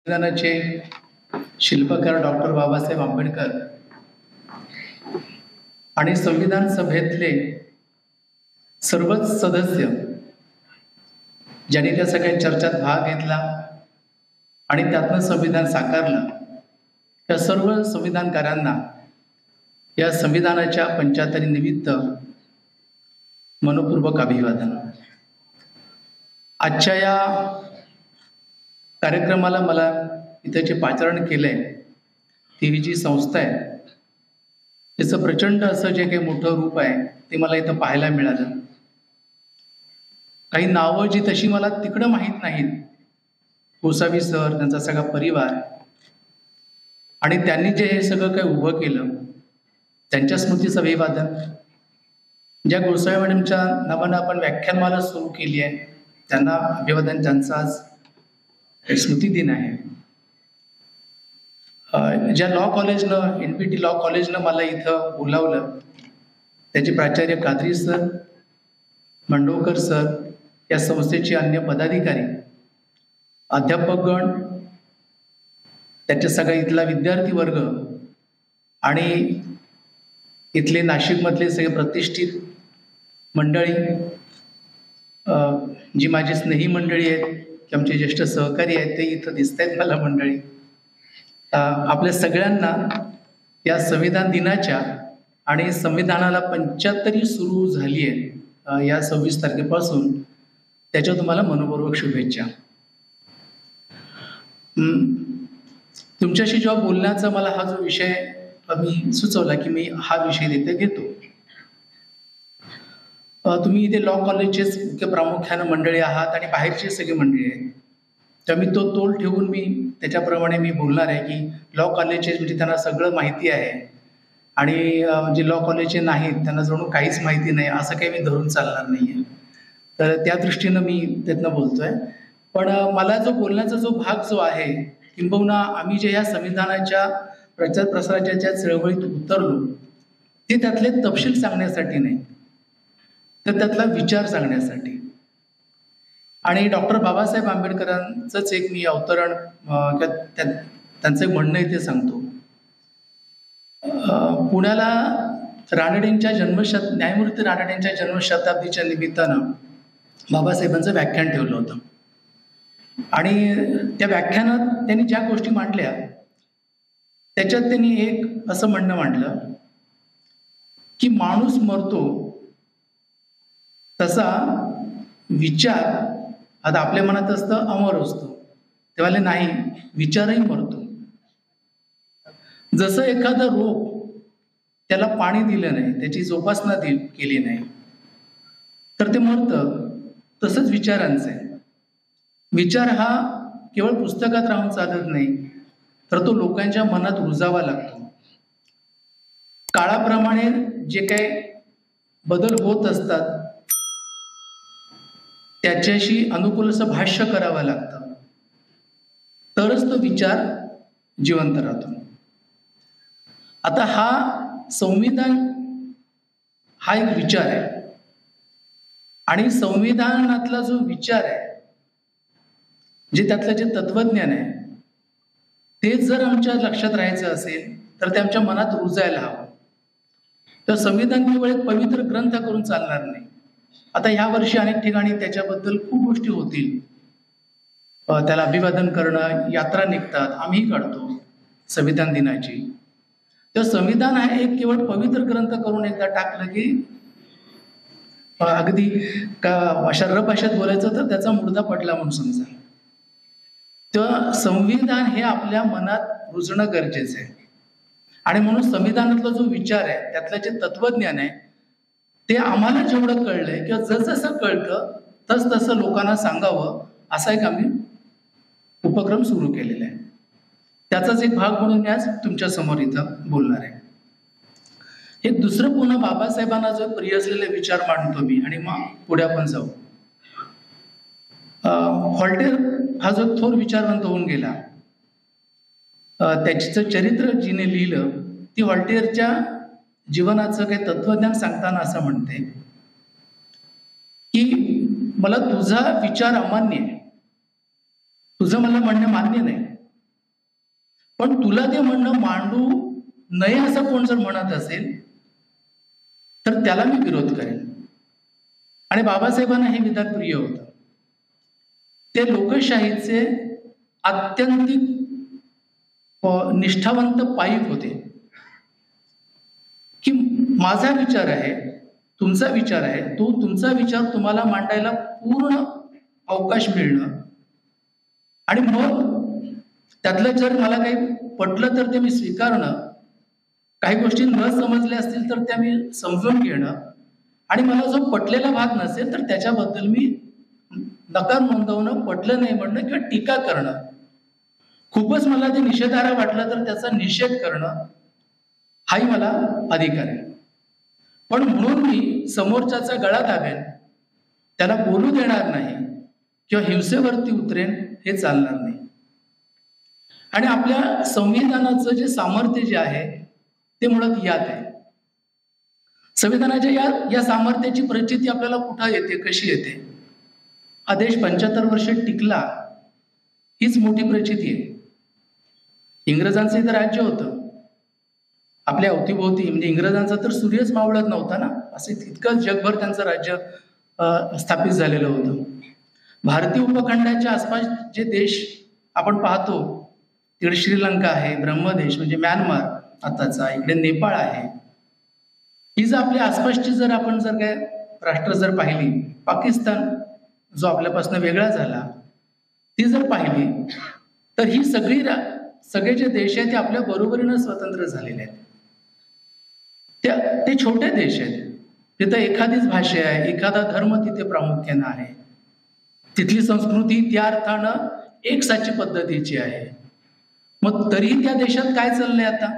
संविधानाचे शिल्पकार डॉक्टर बाबासाहेब आंबेडकर आणि संविधान सभेतले सर्वच सदस्य ज्यांनी त्या सगळ्या चर्चेत भाग घेतला आणि त्यातनं संविधान साकारलं, त्या सर्व संविधानकारांना या संविधानाच्या 75 निमित्त मनपूर्वक अभिवादन. आजच्या या कार्यक्रमाला मला इथे जे पाचारण केलंय ती ही जी संस्था आहे त्याचं प्रचंड असं जे काही मोठं रूप आहे ते मला इथं पाहायला मिळालं. काही नावं जी तशी मला तिकडं माहीत नाहीत, गोसावी सर, त्यांचा सगळा परिवार, आणि त्यांनी जे हे सगळं काही उभं केलं त्यांच्या स्मृतीचं अभिवादन. ज्या गोसावी मॅडमच्या नावानं आपण व्याख्यानमाला सुरू केली आहे त्यांना अभिवादन. त्यांचा आज स्मृती दिन आहे. ज्या लॉ कॉलेजनं, NPT लॉ कॉलेजनं मला इथं बोलावलं त्याचे प्राचार्य कादरी सर, मंडोकर सर, या संस्थेचे अन्य पदाधिकारी, अध्यापकगण, त्याच्या सगळा इथला विद्यार्थी वर्ग आणि इथले नाशिकमधले सगळे प्रतिष्ठित मंडळी, जी माझी स्नेही मंडळी आहेत, की आमचे ज्येष्ठ सहकारी आहेत ते इथं दिसत आहेत मला मंडळी, आपल्या सगळ्यांना या संविधान दिनाच्या आणि संविधानाला 75 सुरू झाली आहे या 26 तारखेपासून, त्याच्या तुम्हाला मनपूर्वक शुभेच्छा. तुमच्याशी जेव्हा बोलण्याचा मला हा जो विषय मी सुचवला की मी हा विषय इथे घेतो. तुम्ही इथे लॉ कॉलेजचेच मुख्य प्रामुख्यानं मंडळी आहात आणि बाहेरची सगळी मंडळी आहेत, तर मी तो तोल ठेवून मी त्याच्याप्रमाणे मी बोलणार आहे की लॉ कॉलेजचे म्हणजे त्यांना सगळं माहिती आहे आणि जे लॉ कॉलेजचे नाहीत त्यांना जणू काहीच माहिती नाही असं काही मी धरून चालणार नाही आहे. तर त्या दृष्टीनं मी त्यातनं बोलतोय. पण मला जो बोलण्याचा जो भाग जो आहे, किंबहुना आम्ही जे या संविधानाच्या प्रचार प्रसाराच्या ज्या चळवळीत उतरलो ते त्यातले तपशील सांगण्यासाठी नाही, तर त्यातला विचार सांगण्यासाठी. आणि डॉक्टर बाबासाहेब आंबेडकरांचंच एक मी अवतरण, त्यांचं एक म्हणणं इथे सांगतो. पुण्याला रानडेंच्या न्यायमूर्ती रानडेंच्या जन्मशताब्दीच्या निमित्तानं बाबासाहेबांचं व्याख्यान ठेवलं होतं आणि त्या व्याख्यानात त्यांनी ज्या गोष्टी मांडल्या त्याच्यात त्यांनी एक असं म्हणणं मांडलं की माणूस मरतो तसा विचार आता आपल्या मनात असतं अमर असतो, तेव्हा नाही, विचारही मरतो. जसं एखादं रोप त्याला पाणी दिलं नाही, त्याची जोपासना केली नाही तर ते मरतं, तसंच विचारांचं आहे. विचार हा केवळ पुस्तकात राहून चालत नाही, तर तो लोकांच्या मनात रुजावा लागतो. काळाप्रमाणे जे काही बदल होत असतात त्याच्याशी अनुकूल असं भाष्य करावं लागतं, तरच तो विचार जिवंत राहतो. आता हा संविधान हा एक विचार आहे आणि संविधानातला जो विचार आहे, जे त्यातलं जे तत्वज्ञान आहे, ते जर आमच्या लक्षात राहायचं असेल तर ते आमच्या मनात रुजायला हवं. तर संविधान केवळ एक पवित्र ग्रंथ करून चालणार नाही. आता ह्या वर्षी अनेक ठिकाणी त्याच्याबद्दल खूप गोष्टी होतील, त्याला अभिवादन करणं, यात्रा निघतात, आम्ही काढतो संविधान दिनाची. तर संविधान हा एक केवळ पवित्र ग्रंथ करून एकदा टाकलं की अगदी का अशा रभाषेत बोलायचं तर त्याचा मुर्दा पडला म्हणून समजा. तर संविधान हे आपल्या मनात रुजणं गरजेचं आहे आणि म्हणून संविधानातला जो विचार आहे, त्यातलं जे तत्वज्ञान आहे, ते आम्हाला जेवढं कळलंय किंवा जसजसं कळतं तसतसं लोकांना सांगावं, असा एक आम्ही उपक्रम सुरू केलेला आहे. त्याचाच एक भाग म्हणून मी आज तुमच्या समोर इथं बोलणार आहे. एक दुसरं पुन्हा बाबासाहेबांना जो प्रिय असलेले विचार मांडतो मी आणि मग पुढे आपण जाऊ. व्हॉल्टेअर हा जो थोर विचारवंत होऊन गेला, त्याचं चरित्र जिने लिहिलं ती व्हॉल्टेअरच्या जीवनाचं काही तत्वज्ञान सांगताना असं म्हणते की मला तुझा विचार अमान्य आहे, तुझं मला म्हणणं मान्य नाही, पण तुला ते म्हणणं मांडू नये असं कोण जर म्हणत असेल तर त्याला मी विरोध करेन. आणि बाबासाहेबांना हे विधान प्रिय होतं. ते लोकशाहीचे आत्यंतिक निष्ठावंत पाईक होते की माझा विचार आहे, तुमचा विचार आहे, तो तुमचा विचार तुम्हाला मांडायला पूर्ण अवकाश मिळणं आणि मग त्यातलं जर मला काही पटलं तर ते मी स्वीकारणं, काही गोष्टी न समजल्या असतील तर त्या मी समजून घेणं आणि मला जो पटलेला भाग नसेल तर त्याच्याबद्दल मी नकार नोंदवणं, पटलं नाही म्हणणं किंवा टीका करणं, खूपच मला ते निषेधार्ह वाटलं तर त्याचा निषेध करणं हाही मला अधिकार आहे. पण म्हणून मी समोरच्याचा गळा दाबेन, त्याला बोलू देणार नाही किंवा हिंसेवरती उतरेन हे चालणार नाही. आणि आपल्या संविधानाचं जे सामर्थ्य जे आहे ते मुळात यात आहे. संविधानाच्या या सामर्थ्याची प्रचिती आपल्याला कुठं येते, कशी येते? हा देश 75 वर्ष टिकला हीच मोठी प्रचिती आहे. इंग्रजांचं इथं राज्य होतं आपल्या अवतीभोवती, म्हणजे इंग्रजांचा तर सूर्यच मावळत नव्हता ना, असे तितकं जगभर त्यांचं राज्य स्थापित झालेलं होतं. भारतीय उपखंडाच्या आसपास जे देश आपण पाहतो, तिकडे श्रीलंका आहे, ब्रह्मदेश म्हणजे म्यानमार आताचा, इकडे नेपाळ आहे. ही जर आपल्या आसपासची जर आपण जर काय राष्ट्र जर पाहिली, पाकिस्तान जो आपल्यापासून वेगळा झाला ती जर पाहिली तर ही सगळे जे देश आहेत ते आपल्या बरोबरीनं स्वतंत्र झालेले आहेत. ते छोटे देश आहेत, तिथं एखादीच भाषा आहे, एखादा धर्म तिथे प्रामुख्यानं आहे, तिथली संस्कृती त्या अर्थानं एकसाची पद्धतीची आहे. मग तरीही त्या देशात काय चाललंय आता?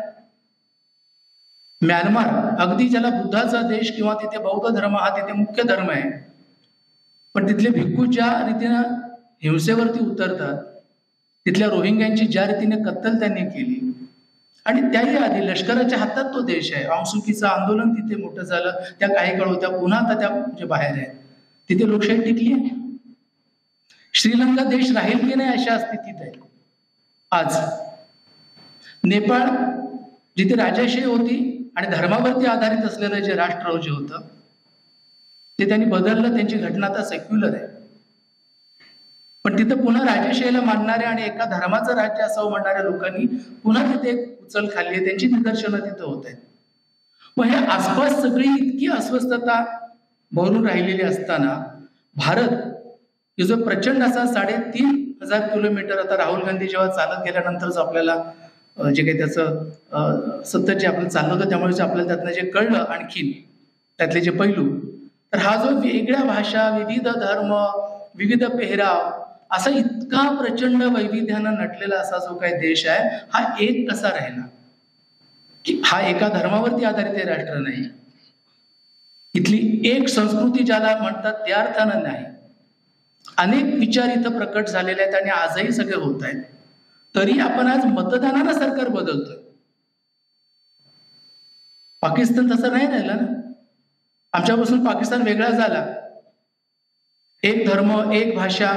म्यानमार अगदी ज्याला बुद्धाचा देश किंवा तिथे बौद्ध धर्म हा तिथे मुख्य धर्म आहे, पण तिथले भिक्खू ज्या रीतीनं हिंसेवरती उतरतात, तिथल्या रोहिंग्यांची ज्या रीतीने कत्तल त्यांनी केली, आणि त्याही आधी लष्कराच्या हातात तो देश आहे. ऑंग सुकीचं आंदोलन तिथे मोठं झालं, त्या काही काळ होत्या, पुन्हा आता त्या म्हणजे बाहेर आहेत, तिथे लोकशाही टिकली आहे. श्रीलंका देश राहील की नाही अशा स्थितीत आहे आज. नेपाळ जिथे राजाशाही होती आणि धर्मावरती आधारित असलेलं जे राष्ट्र जे होतं ते त्यांनी बदललं, त्यांची घटना आता सेक्युलर आहे. पण तिथं पुन्हा राजाशाहीला मानणाऱ्या आणि एका धर्माचं राज्य असावं म्हणणाऱ्या लोकांनी पुन्हा तिथे एक उचल खाल्ली आहे, त्यांची निदर्शनं तिथं होत आहेत. मग हे आसपास सगळी इतकी अस्वस्थता भरून राहिलेली असताना भारत हे जो प्रचंड असा 3,500 किलोमीटर, आता राहुल गांधी जेव्हा चालत गेल्यानंतरच आपल्याला जे काही त्याचं सतत जे आपण चाललं होतं त्यामुळे आपल्याला त्यातनं जे कळलं आणखीन त्यातले जे पैलू, तर हा जो वेगळ्या भाषा, विविध धर्म, विविध पेहराव असा इतका प्रचंड वैविध्यानं नटलेला असा जो काही देश आहे, हा एक कसा राहिला? की हा एका धर्मावरती आधारित हे राष्ट्र नाही, इथली एक संस्कृती ज्याला म्हणतात त्या अर्थानं नाही. अनेक विचार इथं प्रकट झालेले आहेत आणि आजही सगळे होत आहेत. तरी आपण आज मतदानानं सरकार बदलतोय. पाकिस्तान तसं नाही राहिलं ना. आमच्यापासून पाकिस्तान वेगळा झाला, एक धर्म, एक भाषा.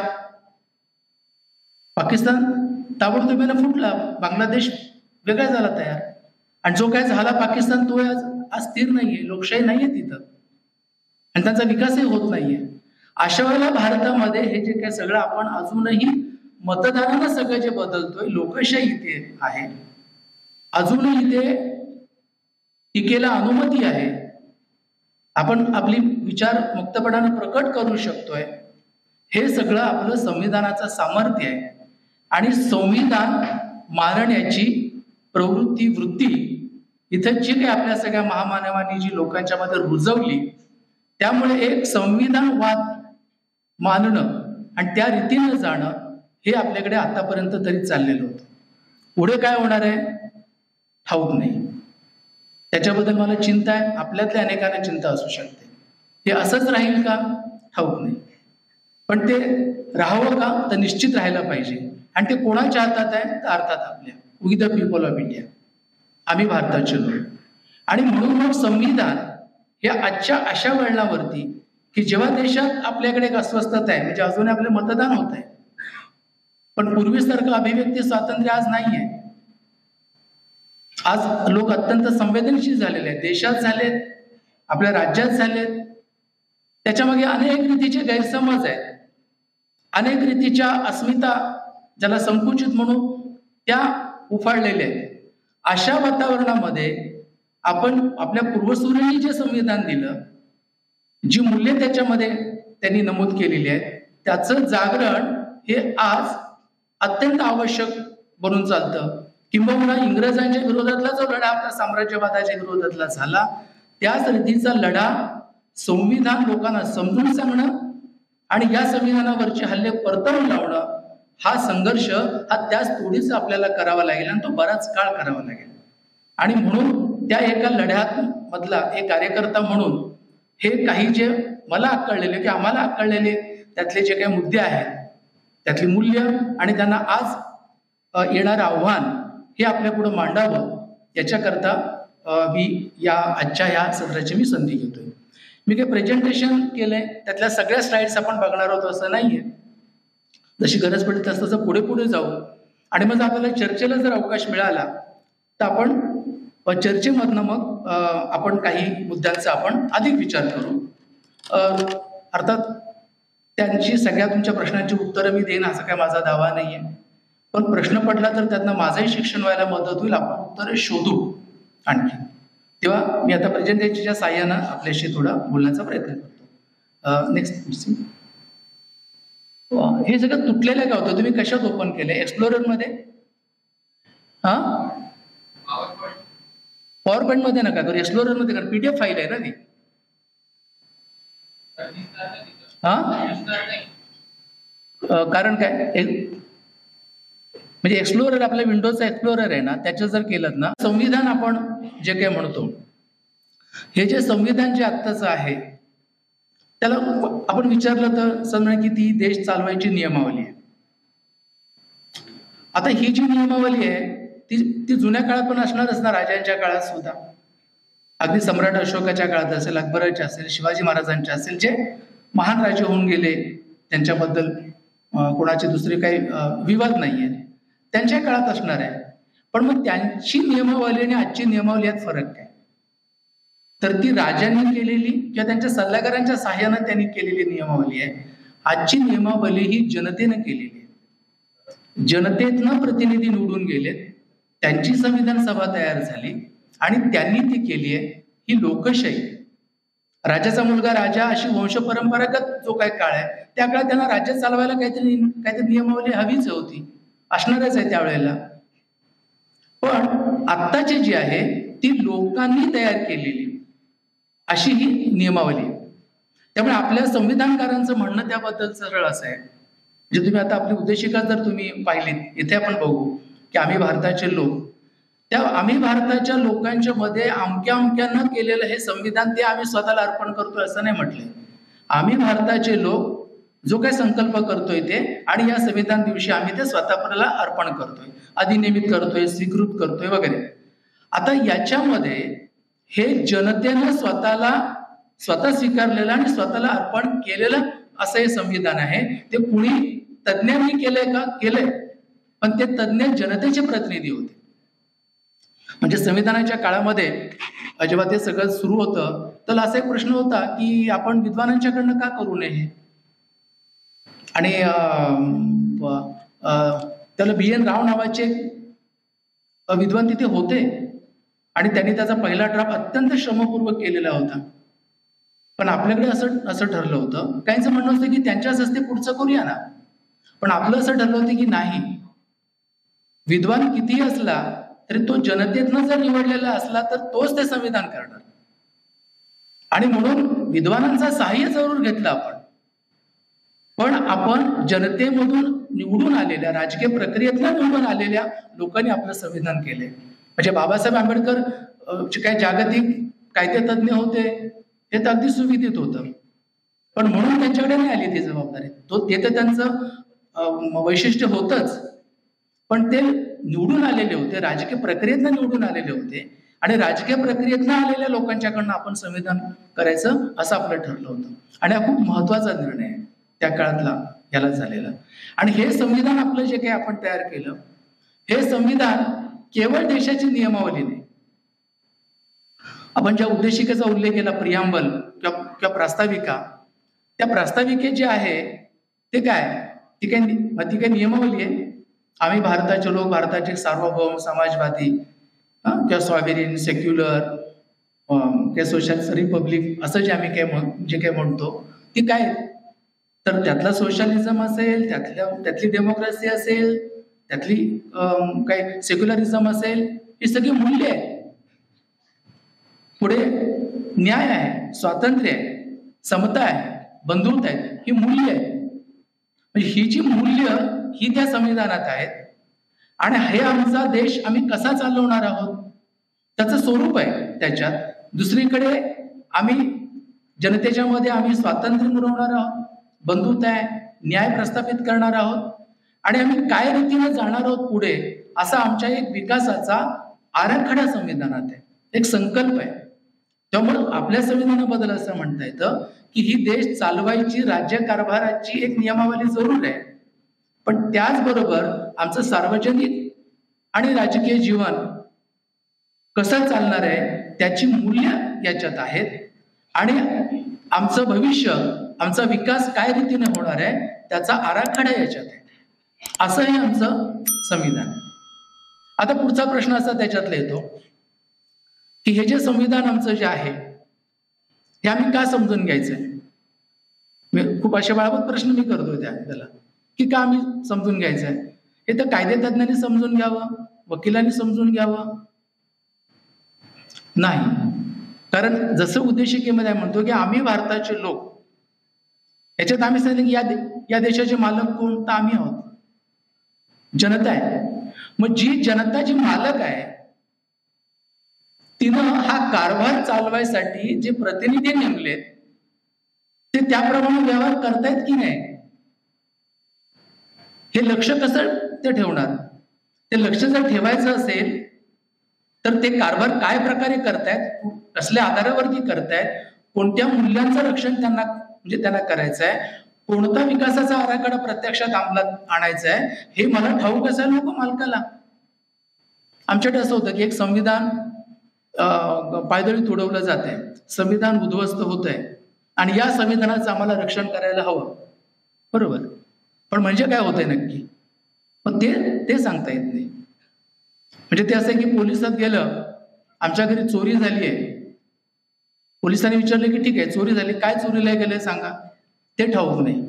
पाकिस्तान ताबडतोबीनं फुटला, बांगलादेश वेगळा झाला तयार. आणि जो काय झाला पाकिस्तान तो आज स्थिर नाहीये, लोकशाही नाहीये तिथं, आणि त्यांचा विकासही होत नाहीये. अशा वेळेला भारतामध्ये हे जे काय सगळं आपण अजूनही मतदानानं सगळं जे बदलतोय, लोकशाही इथे आहे, अजूनही इथे टीकेला अनुमती आहे, आपण आपली विचार मुक्तपणाने प्रकट करू शकतोय. हे सगळं आपलं संविधानाचं सामर्थ्य आहे. आणि संविधान मानण्याची प्रवृत्ती, वृत्ती इथं जी काही आपल्या सगळ्या महामानवांनी जी लोकांच्या मध्ये रुजवली, त्यामुळे एक संविधानवाद मानणं आणि त्या रीतीनं जाणं हे आपल्याकडे आतापर्यंत तरी चाललेलं होतं. पुढे काय होणार आहे ठाऊक नाही, त्याच्याबद्दल मला चिंता आहे, आपल्यातल्या अनेकांना चिंता असू शकते. हे असंच राहील का ठाऊक नाही, पण ते राहावं का तर निश्चित राहायला पाहिजे. आणि ते कोणाच्या हातात आहे तर अर्थात आपल्या, we the people of India, आम्ही भारताचे लोक. आणि म्हणून मग संविधान हे आजच्या अशा वळणावरती की जेव्हा देशात आपल्याकडे एक अस्वस्थता आहे, म्हणजे अजून आपले मतदान होत आहे, पण पूर्वीसारखं अभिव्यक्ती स्वातंत्र्य आज नाहीये. आज लोक अत्यंत संवेदनशील झालेले आहेत, देशात झालेत, आपल्या राज्यात झालेत. त्याच्यामागे अनेक रीतीचे गैरसमज आहेत, अनेक रीतीच्या अस्मिता, ज्याला संकुचित म्हणू, त्या उफाळलेल्या आहेत. अशा वातावरणामध्ये आपण आपल्या पूर्वसुरांनी जे संविधान दिलं, जी मूल्ये त्याच्यामध्ये त्यांनी नमूद केलेली आहेत, त्याचं जागरण हे आज अत्यंत आवश्यक बनून चालतं. किंबहुना इंग्रजांच्या विरोधातला जो लढा आपला साम्राज्यवादाच्या विरोधातला झाला, त्याच रीतीचा लढा संविधान लोकांना समजून सांगणं आणि या संविधानावरचे हल्ले परतवून लावणं, हा संघर्ष हा त्याच तोडीच आपल्याला करावा लागेल आणि तो बराच काळ करावा लागेल. आणि म्हणून त्या एका लढ्यात मधला एक कार्यकर्ता म्हणून हे काही जे मला आकळलेले की आम्हाला आकळलेले त्यातले जे काही मुद्दे आहेत, त्यातली मूल्य आणि त्यांना आज येणारं आव्हान हे आपल्या पुढे मांडावं, याच्याकरता मी आजच्या ह्या सत्राची मी संधी घेतोय. मी काही प्रेझेंटेशन केलंय, त्यातल्या सगळ्या स्लाइड्स आपण बघणार आहोत असं नाहीये. जशी गरज पडली तसं पुढे पुढे जाऊ आणि मग आपल्याला चर्चेला जर अवकाश मिळाला तर आपण चर्चेमधनं मग आपण काही मुद्द्यांचा आपण अधिक विचार करू. अर्थात त्यांची सगळ्या तुमच्या प्रश्नांची उत्तरं मी देईन असा काय माझा दावा नाहीये, पण प्रश्न पडला तर त्यातनं माझंही शिक्षण व्हायला मदत होईल, आपण उत्तरं शोधू आणखी. तेव्हा मी आता प्रेझेंटेशनच्या साह्यानं आपल्याशी थोडा बोलण्याचा प्रयत्न करतो. नेक्स्ट. हे सगळं तुटलेलं का होतं? तुम्ही कशात ओपन केलंय? एक्सप्लोरर मध्ये? हा, पॉवर पॉईंट मध्ये नका करू, एक्सप्लोरर मध्ये करा. पीडीएफ फाईल आहे ना ती. हा, कारण काय, म्हणजे एक्सप्लोरर आपल्या विंडोजचा एक्सप्लोरर आहे ना, त्याचं जर केलं ना, संविधान आपण जे काय म्हणतो, हे जे संविधान जे आत्ताचं आहे त्याला आपण विचारलं तर समजा की ती देश चालवायची नियमावली आहे. आता ही जी नियमावली आहे ती जुन्या काळात पण असणारच ना, राजांच्या काळात सुद्धा. अगदी सम्राट अशोकाच्या काळात असेल, अकबराच्या असेल, शिवाजी महाराजांच्या असेल, जे महान राजे होऊन गेले, त्यांच्याबद्दल कोणाचे दुसरे काही विवाद नाहीये, त्यांच्या काळात असणार आहे. पण मग त्यांची नियमावली आणि आजची नियमावली यात फरक काय? तर ती राजांनी केलेली किंवा त्यांच्या सल्लागारांच्या साह्यानं त्यांनी केलेली नियमावली आहे. आजची नियमावली ही जनतेनं केलेली आहे. जनतेतनं प्रतिनिधी निवडून गेलेत, त्यांची संविधान सभा तयार झाली आणि त्यांनी ती केली आहे. ही लोकशाही. राजाचा मुलगा राजा अशी वंश परंपरागत जो काही काळ आहे, त्या काळात त्यांना राज्य चालवायला काहीतरी नियमावली हवीच होती, असणारच आहे त्यावेळेला. पण आत्ताची जी आहे ती लोकांनी तयार केलेली अशी ही नियमावली. त्यामुळे आपल्या संविधानकारांचं म्हणणं त्याबद्दल सरळ असं आहे. म्हणजे तुम्ही आता आपली उद्देशिका जर तुम्ही पाहिलीत, इथे आपण बघू की आम्ही भारताचे लोक, त्या आम्ही भारताच्या लोकांच्या मध्ये अमक्या अमक्यांना केलेलं हे संविधान ते आम्ही स्वतःला अर्पण करतोय असं नाही म्हटलंय. आम्ही भारताचे लोक जो काही संकल्प करतोय ते, आणि या संविधान दिवशी आम्ही ते स्वतःला अर्पण करतोय, अधिनियमित करतोय, स्वीकृत करतोय वगैरे. आता याच्यामध्ये हे जनतेनं स्वतः स्वीकारलेलं आणि स्वतःला अर्पण केलेलं असं हे संविधान आहे. ते कुणी तज्ज्ञांनी केलंय का? केलंय, पण ते तज्ज्ञ जनतेचे प्रतिनिधी होते. म्हणजे संविधानाच्या काळामध्ये जेव्हा ते सगळं सुरू होतं तर असा एक प्रश्न होता की आपण विद्वानांच्याकडनं का करू नये, आणि त्याला BN राव नावाचे विद्वान तिथे होते आणि त्यांनी त्याचा पहिला ड्राफ्ट अत्यंत श्रमपूर्वक केलेला होता. पण आपल्याकडे असं ठरलं होतं, काहींचं म्हणणं होतं की त्यांच्याच हस्ते पुढचं करूया ना, पण आपलं असं ठरलं होतं की नाही, विद्वान कितीही असला तरी तो जनतेतनं जर निवडलेला असला तर तोच ते संविधान करणार. आणि म्हणून विद्वानांचा सहाय्य जरूर घेतला पण आपण जनतेमधून निवडून आलेल्या, राजकीय प्रक्रियेतनं निवडून आलेल्या लोकांनी आपलं संविधान केले. म्हणजे बाबासाहेब आंबेडकर जे काही जागतिक कायदेतज्ञ होते हे तर अगदी सुविदित होतं, पण म्हणून त्यांच्याकडे नाही आली ती जबाबदारी. ते तर त्यांचं वैशिष्ट्य होतच, पण ते निवडून आलेले होते, राजकीय प्रक्रियेतनं निवडून आलेले होते, आणि राजकीय प्रक्रियेतनं आलेल्या लोकांच्याकडनं आपण संविधान करायचं असं आपलं ठरलं होतं. आणि हा खूप महत्वाचा निर्णय आहे त्या काळातला याला झालेला. आणि हे संविधान आपलं जे काही आपण तयार केलं, हे संविधान केवळ देशाची नियमावली नाही. आपण ज्या उद्देशिकेचा उल्लेख केला, प्रियांबल किंवा प्रास्ताविका, त्या प्रास्ताविकेत जे आहे ते काय, ती काय नियमावली आहे. आम्ही भारताचे लोक, भारताचे सार्वभौम, समाजवादी किंवा सॉव्हरेन, सेक्युलर किंवा सोशलिस्ट रिपब्लिक असं जे आम्ही जे काय म्हणतो ती काय, तर त्यातला सोशलिझम असेल, त्यातली डेमोक्रेसी असेल, त्यातली काय सेक्युलरिझम असेल, ही सगळी मूल्य आहे. पुढे न्याय आहे, स्वातंत्र्य आहे, समता आहे, बंधुता आहे, ही मूल्य आहे. म्हणजे ही जी मूल्य ही त्या संविधानात आहेत. आणि हे आमचा देश आम्ही कसा चालवणार आहोत त्याचं स्वरूप आहे त्याच्यात. दुसरीकडे आम्ही जनतेच्या मध्ये आम्ही स्वातंत्र्य मिळवणार आहोत, बंधुता आहे, न्याय प्रस्थापित करणार आहोत, आणि आम्ही काय रीतीने जाणार आहोत पुढे, असा आमच्या एक विकासाचा आराखडा संविधानात आहे, एक संकल्प आहे. त्यामुळे आपल्या संविधानाबद्दल असं म्हणता येतं की ही देश चालवायची राज्यकारभाराची एक नियमावली जरूर आहे, पण त्याचबरोबर आमचं सार्वजनिक आणि राजकीय जीवन कसं चालणार आहे त्याची मूल्य याच्यात आहेत. आणि आमचं भविष्य, आमचा विकास काय रीतीने होणार आहे त्याचा आराखडा याच्यात आहे. असं हे आमचं संविधान आहे. आता पुढचा प्रश्न असा त्याच्यातला येतो की हे जे संविधान आमचं जे आहे हे आम्ही का समजून घ्यायचंय. खूप अशा बाबत प्रश्न मी करतोय त्याला की का आम्ही समजून घ्यायचंय. हे तर कायदेतज्ञांनी समजून घ्यावं, वकिलांनी समजून घ्यावं नाही. कारण जसं उद्देशिकेमध्ये म्हणतो की आम्ही भारताचे लोक, याच्यात आम्ही सांगितलं की या देशाचे मालक कोण, तर आम्ही आहोत, जनता आहे. मग जी जनता जी मालक आहे तिनं हा कारभार चालवायसाठी जे प्रतिनिधी नेमलेत ते त्याप्रमाणे व्यवहार करतायत की नाही, हे लक्ष कसं ते ठेवणार. ते लक्ष जर ठेवायचं असेल तर ते कारभार काय प्रकारे करतायत, कसल्या आधारावरती करतायत, कोणत्या मूल्यांचं रक्षण त्यांना करायचं आहे, कोणता विकासाचा आराखडा प्रत्यक्षात अंमलात आणायचा आहे, हे मला ठाऊक असायला नको मालकाला. आमच्याकडे असं होतं की एक संविधान पायदळी तुडवलं जात आहे, संविधान उद्ध्वस्त होत आहे, आणि या संविधानाचं आम्हाला रक्षण करायला हवं, बरोबर. पण म्हणजे काय होतंय नक्की, पण ते सांगता येत नाही. म्हणजे ते असं की पोलिसात गेलं, आमच्या घरी चोरी झाली आहे, पोलिसांनी विचारले की ठीक आहे चोरी झाली, काय चोरीला गेले सांगा, ते ठाऊक नाही.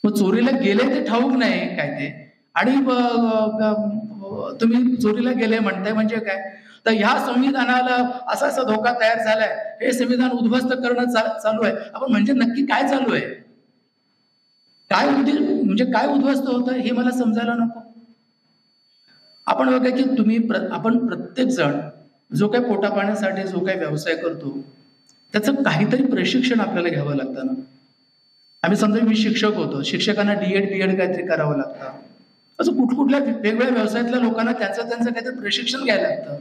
मग चोरीला गेले ते ठाऊक नाही काय ते, आणि तुम्ही चोरीला गेले म्हणताय म्हणजे काय, तर ह्या संविधानाला असा असा धोका तयार झालाय, हे संविधान उद्ध्वस्त करणं चालू आहे. आपण म्हणजे नक्की काय चालू आहे, काय म्हणजे काय उद्ध्वस्त होतं हे मला समजायला नको. आपण बघा की आपण प्रत्येक जण जो काही पोटा पाण्यासाठी जो काही व्यवसाय करतो त्याचं काहीतरी प्रशिक्षण आपल्याला घ्यावं लागतं ना. आम्ही समजा मी शिक्षक होतो, शिक्षकांना डीएड काहीतरी करावं लागतं. असं कुठल्या वेगवेगळ्या व्यवसायातल्या लोकांना त्यांचं काहीतरी प्रशिक्षण घ्यायला लागतं.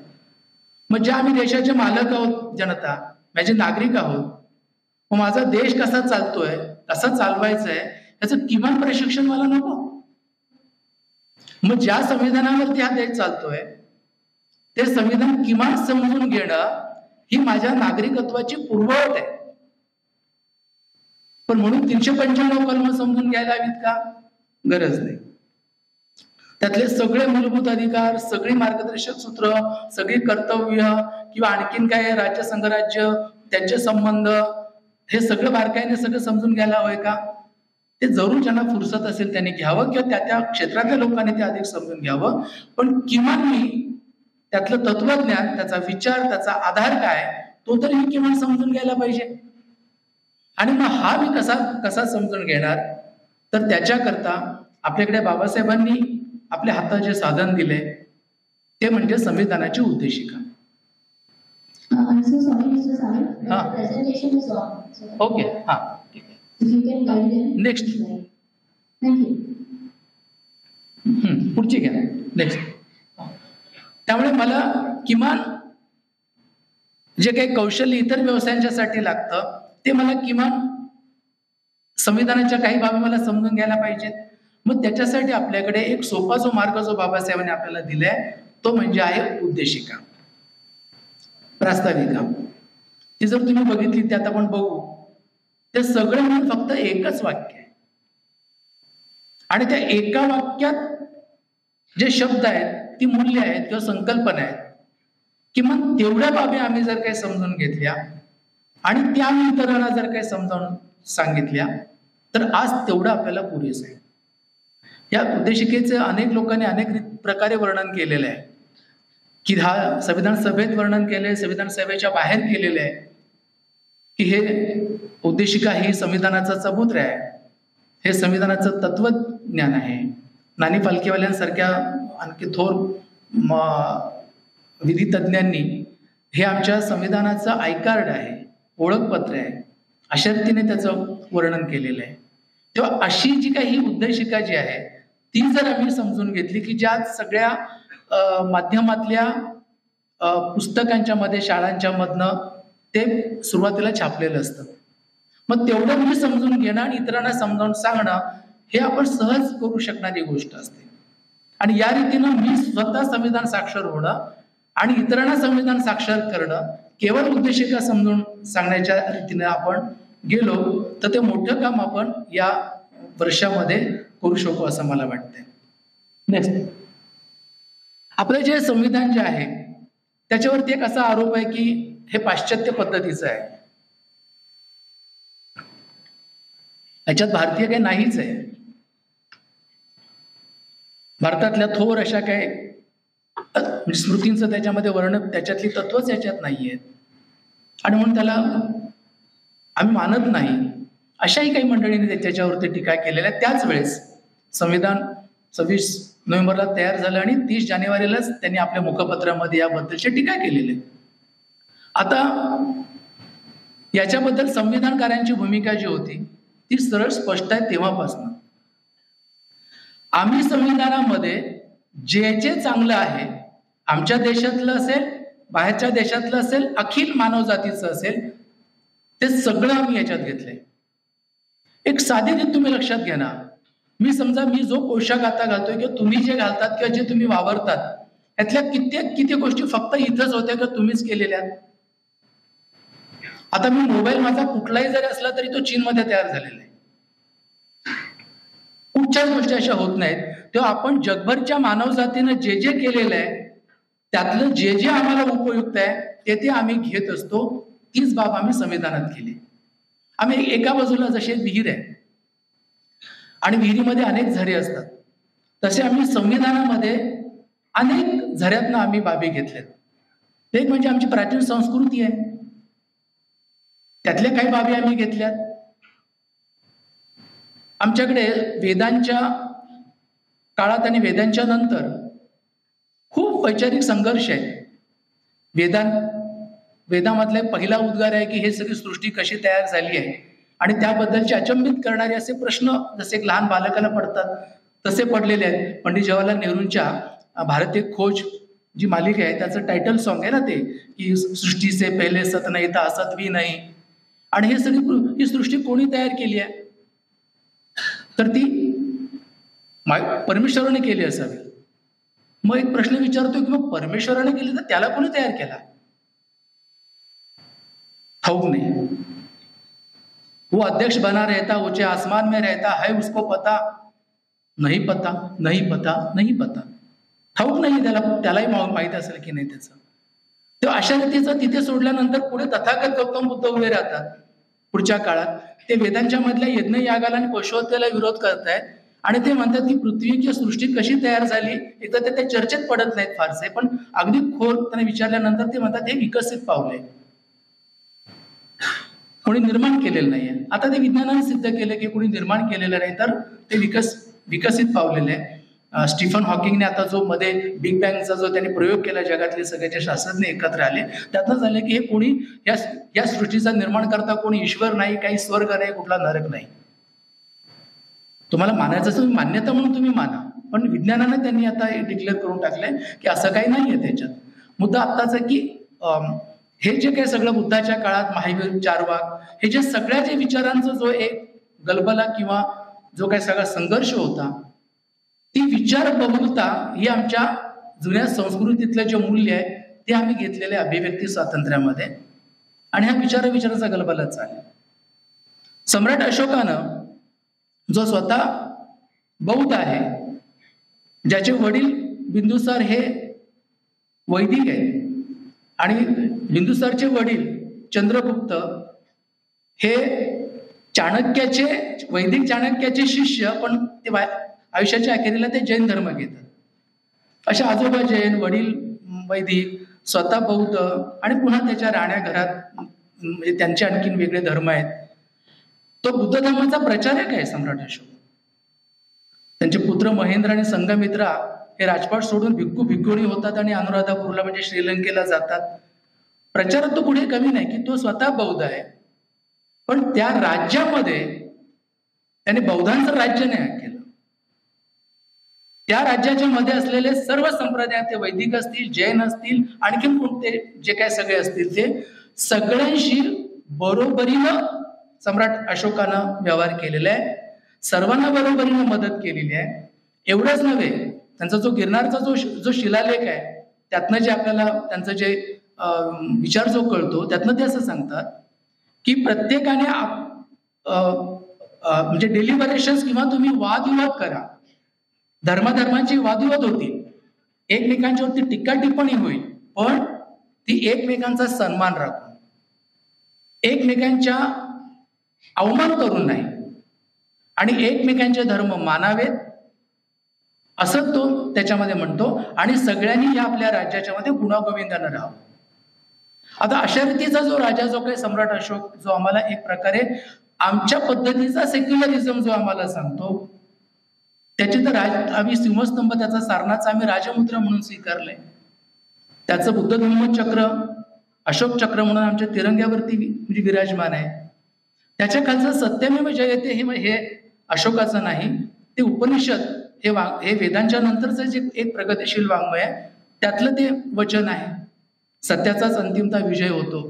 मग जे आम्ही देशाचे मालक आहोत, जनता माझे नागरिक आहोत, मग माझा देश कसा चालतोय, कसा चालवायचा आहे त्याचं किमान प्रशिक्षण मला नको. मग ज्या संविधानावरती हा देश चालतोय ते संविधान किमान समजून घेणं ही माझ्या नागरिकत्वाची पूर्वअट आहे. पण म्हणून 395 कलम समजून घ्यायला हवीत का, गरज नाही. त्यातले सगळे मूलभूत अधिकार, सगळी मार्गदर्शक सूत्र, सगळी कर्तव्य किंवा आणखीन काय राज्य संघराज्य त्यांचे संबंध, हे सगळं बारकाईने सगळं समजून घ्यायला हवंय का, ते जरूर ज्यांना फुरसत असेल त्यांनी घ्यावं किंवा त्या क्षेत्रातल्या लोकांनी ते अधिक समजून घ्यावं. पण किमान मी त्यातलं तत्वज्ञान, त्याचा विचार, त्याचा आधार काय तो तरी मी किमान समजून घ्यायला पाहिजे. आणि मग हा मी कसा समजून घेणार, तर त्याच्याकरता आपल्याकडे बाबासाहेबांनी आपल्या हातात जे साधन दिले ते म्हणजे संविधानाची उद्देशिका. ओके, हा ठीक आहे. नेक्स्ट पुढची घ्या, नेक्स्ट. त्यामुळे मला किमान जे काही कौशल्य इतर व्यवसायांच्यासाठी लागतं ते मला किमान संविधानाच्या काही बाबी मला समजून घ्यायला पाहिजेत. मग त्याच्यासाठी आपल्याकडे एक सोपा जो मार्ग जो बाबासाहेबांनी आपल्याला दिलाय तो म्हणजे आहे उद्देशिका, प्रास्ताविका. ती जर तुम्ही बघितली, त्यात आपण बघू, ते सगळं म्हणून फक्त एकच वाक्य आहे. आणि त्या एका वाक्यात जे शब्द आहेत, ती मूल्य आहेत किंवा संकल्पना आहेत, किंवा तेवढ्या बाबी आम्ही जर काही समजून घेतल्या आणि त्या इतरांना जर काही समजावून सांगितल्या, तर आज तेवढं आपल्याला पुरेसं आहे. या उद्देशिकेचे अनेक लोकांनी अनेक प्रकारे वर्णन केलेलं आहे, की हा संविधान सभेत वर्णन केलंय, संविधान सभेच्या बाहेर केलेलं आहे, की हे उद्देशिका ही संविधानाचा चबुत्र आहे, हे संविधानाचं तत्वज्ञान आहे. नानी फालकेवाल्यांसारख्या आणखी थोर विधी तज्ज्ञांनी हे आमच्या संविधानाचं आय कार्ड आहे, ओळखपत्र आहे, अशा रीतीने त्याचं वर्णन केलेलं आहे. तेव्हा अशी जी काही उद्देशिका जी आहे, ती जर आम्ही समजून घेतली, की ज्या सगळ्या माध्यमातल्या पुस्तकांच्या मध्ये, शाळांच्या मधनं ते सुरुवातीला छापलेलं असतं. मग तेवढं मी समजून घेणं आणि इतरांना समजावून सांगणं, हे आपण सहज करू शकणारी गोष्ट असते. आणि या रीतीनं मी स्वतः संविधान साक्षर होणं आणि इतरांना संविधान साक्षर करणं, केवळ उद्देशिका समजून सांगण्याच्या रीतीने आपण गेलो तर ते मोठं काम आपण या वर्षामध्ये करू शकू असं मला वाटतंय. नेक्स्ट, आपलं जे संविधान जे आहे त्याच्यावरती एक असा आरोप आहे की हे पाश्चात्य पद्धतीचं आहे. याच्यात भारतीय काही नाहीच आहे. भारतातल्या थोर अशा काही म्हणजे स्मृतींचं त्याच्यामध्ये वर्णन, त्याच्यातली तत्वच याच्यात नाहीयेत आणि म्हणून त्याला आम्ही मानत नाही, अशाही काही मंडळींनी त्याच्यावरती टीका केलेल्या. त्याच वेळेस संविधान 26 नोव्हेंबरला तयार झालं आणि 30 जानेवारीलाच त्यांनी आपल्या मुखपत्रामध्ये याबद्दलची टीका केलेली. आता याच्याबद्दल संविधानकारांची भूमिका जी होती ती सरळ स्पष्ट आहे. तेव्हापासून आम्ही संविधानामध्ये जे जे चांगलं आहे, आमच्या देशातलं असेल, बाहेरच्या देशातलं असेल, अखिल मानवजातीचं असेल, ते सगळं आम्ही याच्यात घेतलंय. एक साधी रीत तुम्ही लक्षात घ्या ना. मी समजा मी जो पोशाख आता घालतोय किंवा तुम्ही जे घालतात किंवा जे तुम्ही वावरतात, यातल्या किती गोष्टी फक्त इथंच होत्या किंवा तुम्हीच केलेल्या. आता मी मोबाईल माझा कुठलाही जरी असला तरी तो चीनमध्ये तयार झालेला आहे. कुठच्याच गोष्टी अशा होत नाहीत. तेव्हा आपण जगभरच्या मानवजातीनं जे जे केलेलं आहे त्यातलं जे जे आम्हाला उपयुक्त आहे ते आम्ही घेत असतो. तीच बाब आम्ही संविधानात केली. आम्ही एका बाजूला जसे विहीर आहे आणि विहिरीमध्ये अनेक झरे असतात, तसे आम्ही संविधानामध्ये अनेक झऱ्यातनं आम्ही बाबी घेतल्यात. एक म्हणजे आमची प्राचीन संस्कृती आहे, त्यातल्या काही बाबी आम्ही घेतल्यात. आमच्याकडे वेदांच्या काळात आणि वेदांच्या नंतर खूप वैचारिक संघर्ष आहे. वेदामधला पहिला उद्गार आहे की हे सगळी सृष्टी कशी तयार झाली आहे आणि त्याबद्दलचे अचंबित करणारे असे प्रश्न जसे एक लहान बालकाला पडतात तसे पडलेले आहेत. पंडित जवाहरलाल नेहरूंच्या भारतीय खोज जी मालिका आहे त्याचं टायटल सॉन्ग आहे ना ते, की सृष्टी से पहिले सत नाही था असत भी नाही. आणि हे सगळी ही सृष्टी कोणी तयार केली आहे, तर ती परमेश्वराने केली असावी. मग एक प्रश्न विचारतो की मग परमेश्वराने केली तर त्याला कोणी तयार केला? ठाऊक नाही. वो अध्यक्ष बना रहता, ऊंचे आसमान में रहता है, उसको पता नहीं, पता नहीं, पता नहीं, पता ठाऊक नाही. त्यालाही माहित असेल की नाही त्याचं. तेव्हा अशा रीतीचं तिथे सोडल्यानंतर पुढे तथागत गौतम बुद्ध उभे राहतात. पुढच्या काळात ते वेदांच्या मधल्या यज्ञ यागाला आणि पशुहत्येला विरोध करतायत आणि ते म्हणतात की पृथ्वीची सृष्टी कशी तयार झाली. एकदा ते त्या चर्चेत पडत नाहीत फारसे, पण अगदी खोल त्यांना विचारल्यानंतर ते म्हणतात हे विकसित पावले, कोणी निर्माण केलेलं नाहीये. आता ते विज्ञानाने सिद्ध केलं की कोणी निर्माण केलेलं नाही, तर ते विकसित पावलेलं आहे. स्टीफन हॉकिंगने आता जो मध्ये बिग बँगचा जो त्यांनी प्रयोग केला, जगातले सगळ्याचे शास्त्रज्ञ एकत्र आले, त्यातनं झालं की हे कोणी या सृष्टीचा निर्माण करता कोणी ईश्वर नाही, काही स्वर्ग नाही, कुठला नरक नाही. तुम्हाला मानायचं असेल मान्यता म्हणून तुम्ही माना, पण विज्ञानाने त्यांनी आता डिक्लेअर करून टाकलंय की असं काही नाहीये त्याच्यात. मुद्दा आत्ताचा की हे जे काही सगळं बुद्धाच्या काळात महावीर, चारवाक, हे जे सगळ्या जे विचारांचा जो एक गलबला किंवा जो काही सगळा संघर्ष होता, ती विचार बहुलता ही आमच्या जुन्या संस्कृतीतलं जे मूल्य आहे ते आम्ही घेतलेले अभिव्यक्ती स्वातंत्र्यामध्ये, आणि हा विचाराचा गलबला चालला. सम्राट अशोकानं, जो स्वतः बौद्ध आहे, ज्याचे वडील बिंदुसार हे वैदिक आहेत, आणि बिंदुसारचे वडील चंद्रगुप्त हे वैदिक चाणक्याचे शिष्य, पण ते आयुष्याच्या अखेरीला ते जैन धर्म घेतात. अशा आजोबा जैन, वडील वैदिक, स्वतः बौद्ध, आणि पुन्हा त्याच्या राण्या घरात म्हणजे त्यांचे आणखीन वेगळे धर्म आहेत. तो बुद्ध धर्माचा प्रचारक आहे सम्राट अशोक. त्यांचे पुत्र महेंद्र आणि संघमित्रा हे राजपाट सोडून भिक्खुणी होतात आणि अनुराधापूरला म्हणजे श्रीलंकेला जातात. प्रचारात तो पुढे कमी नाही की तो स्वतः बौद्ध आहे, पण त्या राज्यामध्ये त्याने बौद्धांचं राज्य नाही केलं. त्या राज्याच्या मध्ये असलेले सर्व संप्रदाय, ते वैदिक असतील, जैन असतील, आणखीन कोणते जे काय सगळे असतील, ते सगळ्यांशी बरोबरीनं सम्राट अशोकानं व्यवहार केलेला आहे. सर्वांना बरोबरीनं मदत केलेली आहे. एवढंच नव्हे, त्यांचा जो गिरनारचा जो शिलालेख आहे, त्यातनं जे आपल्याला त्यांचं जे विचार जो कळतो, त्यातनं ते असं सांगतात की प्रत्येकाने म्हणजे डेलिबरेशन्स किंवा तुम्ही वादविवाद करा, धर्माची वादविवाद होतील, एकमेकांच्यावरती टीका टिप्पणी होईल, पण ती एकमेकांचा सन्मान राखून, एकमेकांच्या अवमान करून नाही, आणि एकमेकांचे धर्म मानावेत, असं तो त्याच्यामध्ये म्हणतो. आणि सगळ्यांनी या आपल्या राज्याच्या मध्ये गुणागोविंदानं राहावं. आता अशा रीतीचा जो राजा, जो काही सम्राट अशोक, जो आम्हाला एक प्रकारे आमच्या पद्धतीचा सेक्युलरिझम जो आम्हाला सांगतो, त्याचे तर आम्ही सिंहस्तंभ, त्याचा सारनाचा आम्ही राजमुद्रा म्हणून स्वीकारलंय. त्याचं बुद्ध धम्म चक्र, अशोक चक्र म्हणून आमच्या तिरंग्यावरती म्हणजे विराजमान आहे. त्याच्या खालचं सत्यमेव जयते हे अशोकाचं नाही, ते उपनिषद हे वेदांच्या नंतरचं जे एक प्रगतिशील वाङ्मय आहे, त्यातलं ते वचन आहे. सत्याचाच अंतिमता विजय होतो.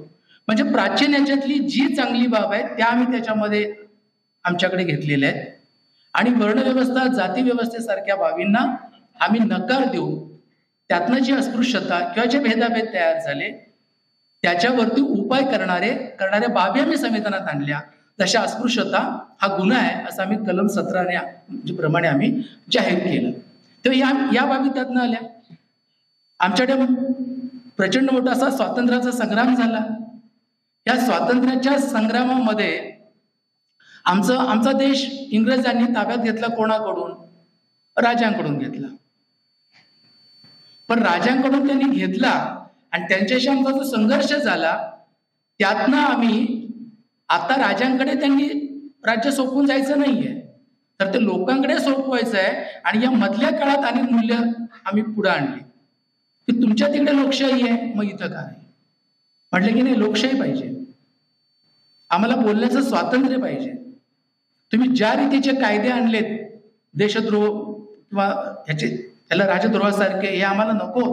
म्हणजे प्राचीन याच्यातली जी चांगली बाब आहे त्या आम्ही त्याच्यामध्ये आमच्याकडे घेतलेल्या आहेत. आणि वर्णव्यवस्था, जाती व्यवस्थेसारख्या बाबींना आम्ही नकार देऊ, त्यातनं जी अस्पृश्यता किंवा जे भेदाभेद तयार झाले त्याच्यावरती उपाय करणाऱ्या बाबी आम्ही संविधानात आणल्या. जशा अस्पृश्यता हा गुन्हा आहे असं आम्ही कलम 17 प्रमाणे आम्ही जाहीर केलं. तर या बाबी त्यातनं आल्या. आमच्याकडे प्रचंड मोठा असा स्वातंत्र्याचा संग्राम झाला. या स्वातंत्र्याच्या संग्रामामध्ये आमचा देश इंग्रजांनी ताब्यात घेतला. कोणाकडून? राजांकडून घेतला. पण राजांकडून त्यांनी घेतला आणि त्यांच्याशी आमचा जो संघर्ष झाला, त्यातनं आम्ही आता राजांकडे त्यांनी राज्य सोपवून जायचं नाहीये, तर ते लोकांकडे सोपवायचं आहे. आणि या मधल्या काळात अनेक मूल्य आम्ही पुढे आणली की तुमच्या तिकडे लोकशाही आहे, मग इथं काय? म्हटलं की नाही, लोकशाही पाहिजे, आम्हाला बोलण्याचं स्वातंत्र्य पाहिजे. तुम्ही ज्या रीतीचे कायदे आणलेत, देशद्रोह किंवा त्याला राजद्रोहासारखे, हे आम्हाला नको.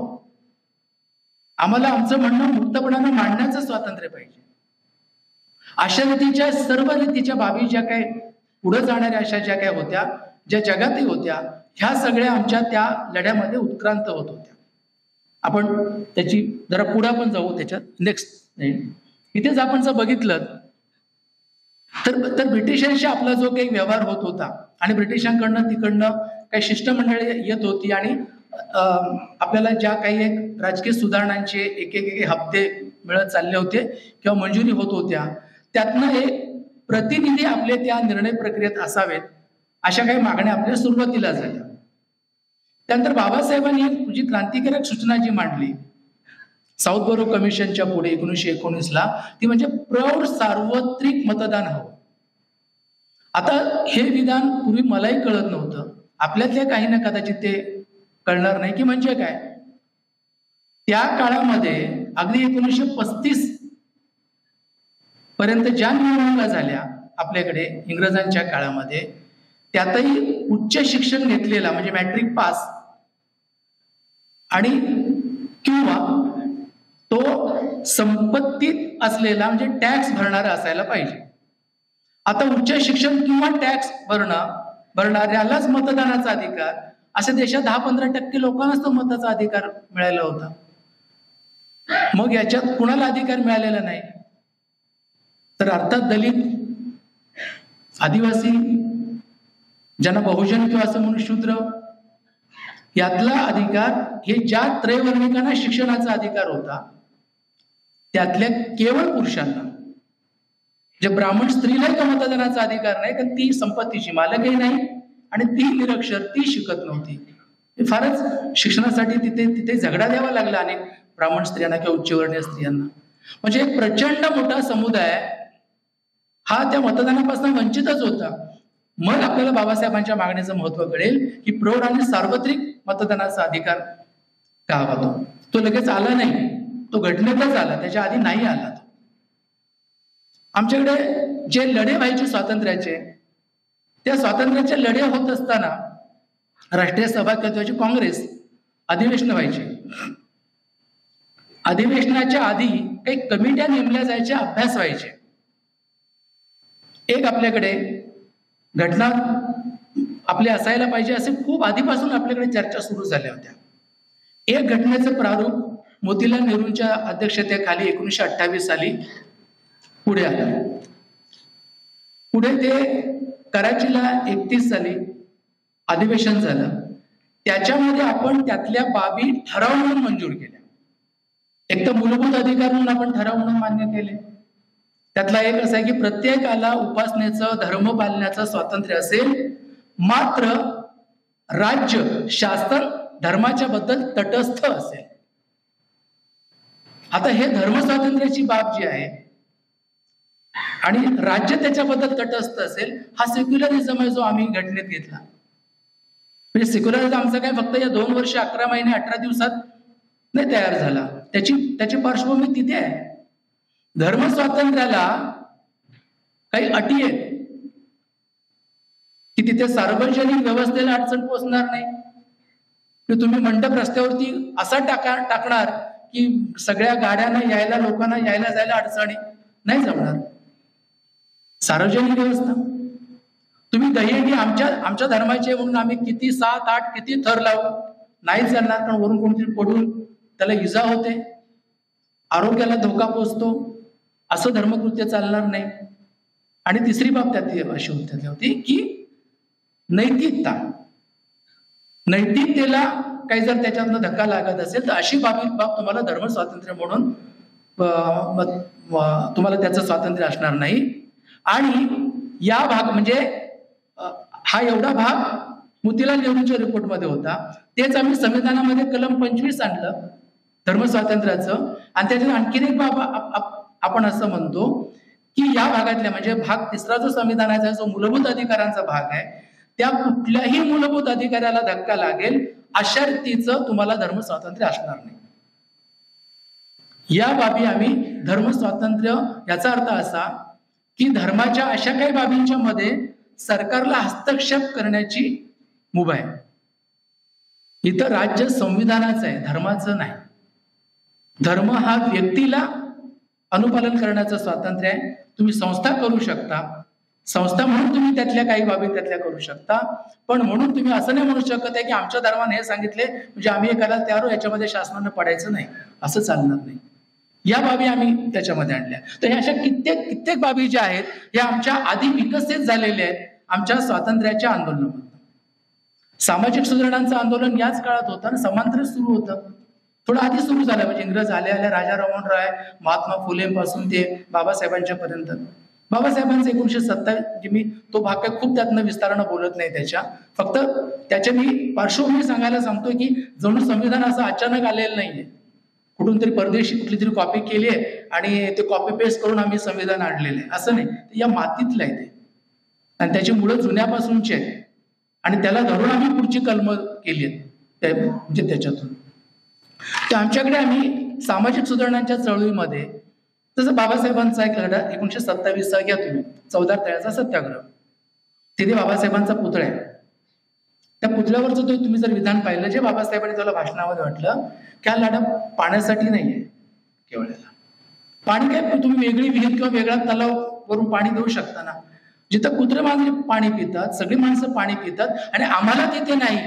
आम्हाला आमचं म्हणणं मुक्तपणानं मांडण्याचं स्वातंत्र्य पाहिजे. अशा रीतीच्या सर्व रीतीच्या बाबी ज्या काय पुढे जाणाऱ्या अशा ज्या काय होत्या, ज्या जगातही होत्या, ह्या सगळ्या आमच्या त्या लढ्यामध्ये उत्क्रांत होत होत्या. आपण त्याची जरा पुढे पण जाऊ. त्याच्यात नेक्स्ट इथेच आपण जर बघितलं तर ब्रिटिशांशी आपला जो काही व्यवहार होत होता, आणि ब्रिटिशांकडनं तिकडनं काही शिष्टमंडळी येत होती, आणि आपल्याला ज्या काही एक राजकीय सुधारणांचे एक हप्ते मिळत चालले होते किंवा मंजुरी होत होत्या, त्यातनं एक प्रतिनिधी आपले त्या निर्णय प्रक्रियेत असावेत, अशा काही मागण्या आपल्या सुरुवातीला झाल्या. त्यानंतर बाबासाहेबांनी जी क्रांतिकारक सूचना जी मांडली साऊथबरो कमिशनच्या पुढे 1919ला, ती म्हणजे प्रौढ सार्वत्रिक मतदान हवं. आता हे विधान पूर्वी मलाही कळत नव्हतं, आपल्यातल्या काही ना कदाचित ते कळणार नाही की म्हणजे काय. त्या काळामध्ये अगदी 1935 पर्यंत ज्या निवडणुका झाल्या आपल्याकडे इंग्रजांच्या काळामध्ये, त्यातही उच्च शिक्षण घेतलेला म्हणजे मॅट्रिक पास आणि किंवा तो संपत्तीत असलेला म्हणजे टॅक्स भरणारा असायला पाहिजे. आता उच्च शिक्षण किंवा टॅक्स भरणाऱ्यालाच मतदानाचा अधिकार, अशा देशात 10-15% लोकांनाच तो मताचा अधिकार मिळाला होता. मग याच्यात कुणाला अधिकार मिळालेला नाही? तर अर्थात दलित, आदिवासी, ज्यांना बहुजन किंवा असं म्हणून शूद्र, यातला अधिकार हे ज्या त्रैवर्णिकांना शिक्षणाचा अधिकार होता त्यातल्या केवळ पुरुषांना, जे ब्राह्मण स्त्रीला त्या मतदानाचा अधिकार नाही, कारण ती संपत्तीची मालकही नाही आणि ती निरक्षर, ती शिकत नव्हती. फारच शिक्षणासाठी तिथे झगडा द्यावा लागला अनेक ब्राह्मण स्त्रियांना किंवा उच्चवर्णीय स्त्रियांना. म्हणजे एक प्रचंड मोठा समुदाय हा त्या मतदानापासून वंचितच होता. मग आपल्याला बाबासाहेबांच्या मागणीचं महत्व कळेल की प्रौढ आणि सार्वत्रिक मतदानाचा अधिकार का हवा. तो लगेच आला नाही, तो घटनेतच आला, त्याच्या आधी नाही आला. आमच्याकडे जे लढे व्हायचे स्वातंत्र्याचे, त्या स्वातंत्र्याचे लढे होत असताना राष्ट्रीय सभापतित्वाची काँग्रेस अधिवेशन व्हायची. अधिवेशनाच्या आधी काही कमिट्या नेमल्या जायच्या, अभ्यास व्हायचे. एक आपल्याकडे घटना आपले असायला पाहिजे असे खूप आधीपासून आपल्याकडे चर्चा सुरू झाल्या होत्या. एक घटनेचं प्रारूप मोतीलाल नेहरूंच्या अध्यक्षतेखाली 1928 साली पुढे आलं. पुढे ते कराचीला 31 साली अधिवेशन झालं. त्याच्यामध्ये आपण त्यातल्या बाबी ठराव म्हणून मंजूर केल्या. एक तर मूलभूत अधिकार म्हणून आपण ठराव म्हणून मान्य केले. त्यातला एक असा आहे की प्रत्येकाला उपासनेचं, धर्म पालण्याचं स्वातंत्र्य असेल, मात्र राज्य, शासन धर्माच्या बद्दल तटस्थ असेल. आता हे धर्म स्वातंत्र्याची बाब जी आहे आणि राज्य त्याच्याबद्दल तटस्थ असेल, हा सेक्युलरिझम आहे जो आम्ही घटनेत घेतला. म्हणजे सेक्युलरिझम आमचा काय फक्त या 2 वर्ष 11 महिने 18 दिवसात नाही तयार झाला. त्याची पार्श्वभूमी तिथे आहे. धर्म स्वातंत्र्याला काही अटी आहेत की तिथे सार्वजनिक व्यवस्थेला अडचण पोहोचणार नाही, की तुम्ही मंडप रस्त्यावरती असा टाकणार की सगळ्या गाड्यांना यायला, लोकांना यायला जायला अडचणी नाही जमणार. सार्वजनिक व्यवस्था तुम्ही दहीहंडी आमच्या धर्माचे म्हणून आम्ही किती 7-8 किती थर लावू, नाही चालणार. कारण वरून कोणतरी पडून त्याला इजा होते, आरोग्याला धोका पोचतो, असं धर्मकृत्य चालणार नाही. आणि तिसरी बाब त्यात अशी होती की नैतिकतेला काही जर त्याच्यातनं धक्का लागत असेल तर अशी बाब तुम्हाला धर्म स्वातंत्र्य म्हणून तुम्हाला त्याचं स्वातंत्र्य असणार नाही. आणि या भाग म्हणजे हा एवढा भाग मोतीलाल नेहरूंच्या रिपोर्टमध्ये होता. तेच आम्ही संविधानामध्ये कलम 25 आणलं धर्म स्वातंत्र्याचं. आणि त्याच्यात आणखीन एक बाब आपण असं म्हणतो की या भागातल्या म्हणजे भाग 3 जो संविधानाचा जो मूलभूत अधिकारांचा भाग आहे, त्या कुठल्याही मूलभूत अधिकाऱ्याला धक्का लागेल अशा रीतीचं तुम्हाला धर्म स्वातंत्र्य असणार नाही. या बाबी आम्ही धर्म स्वातंत्र्य, याचा अर्थ असा की धर्माच्या अशा काही बाबींच्या मध्ये सरकारला हस्तक्षेप करण्याची मुभा आहे. इथं राज्य संविधानाचं आहे, धर्माचं नाही. धर्म हा व्यक्तीला अनुपालन करण्याचं स्वातंत्र्य आहे. तुम्ही संस्था करू शकता, संस्था म्हणून तुम्ही त्यातल्या काही बाबी त्यातल्या करू शकता, पण म्हणून तुम्ही असं नाही म्हणू शकत आहे की आमच्या धर्माने हे सांगितले म्हणजे आम्ही हे करायला तयार आहोत, याच्यामध्ये शासनानं पडायचं नाही, असं चालणार नाही. या बाबी आम्ही त्याच्यामध्ये आणल्या. तर ह्या अशा कित्येक बाबी ज्या आहेत ह्या आमच्या आधी विकसित झालेल्या आहेत आमच्या स्वातंत्र्याच्या आंदोलनामध्ये. सामाजिक सुधारणांचं आंदोलन याच काळात होतं आणि समांतर सुरू होतं. थोडं आधी सुरू झालं, म्हणजे इंग्रज आल्या राजा राममोहन राय, महात्मा फुले पासून ते बाबासाहेबांच्या पर्यंत. बाबासाहेबांचं 1927, मी तो भाग काय खूप त्यातनं विस्तारानं बोलत नाही त्याच्या, फक्त त्याच्या मी पार्श्वभूमी सांगायला सांगतो की जणू संविधान असं अचानक आलेलं नाहीये. कुठून तरी परदेशी कुठली तरी कॉपी केली आहे आणि ते कॉपी पेस्ट करून आम्ही संविधान आणलेलं आहे, असं नाही. या मातीतलं आहे ते आणि त्याची मुळं जुन्यापासूनची आहेत आणि त्याला धरून आम्ही पुढची कलम केली आहेत म्हणजे त्याच्यातून. तर आमच्याकडे आम्ही सामाजिक सुधारणांच्या चळवळीमध्ये तसं बाबासाहेबांचा एक लढा 1927 घ्या तुम्ही, 14 तळ्याचा सत्याग्रह. तिथे बाबासाहेबांचा पुतळा आहे. त्या पुतळ्यावरचं तुम्ही जर विधान पाहिलं जे बाबासाहेबांनी त्याला भाषणामध्ये म्हटलं की हा लढा पाण्यासाठी नाहीये केवळ. पाणी काय तुम्ही वेगळी विहीर किंवा वेगळा तलाव वरून पाणी देऊ शकता ना. जिथं कुत्रे मांजरे पाणी पितात, सगळी माणसं पाणी पितात आणि आम्हाला तिथे नाही,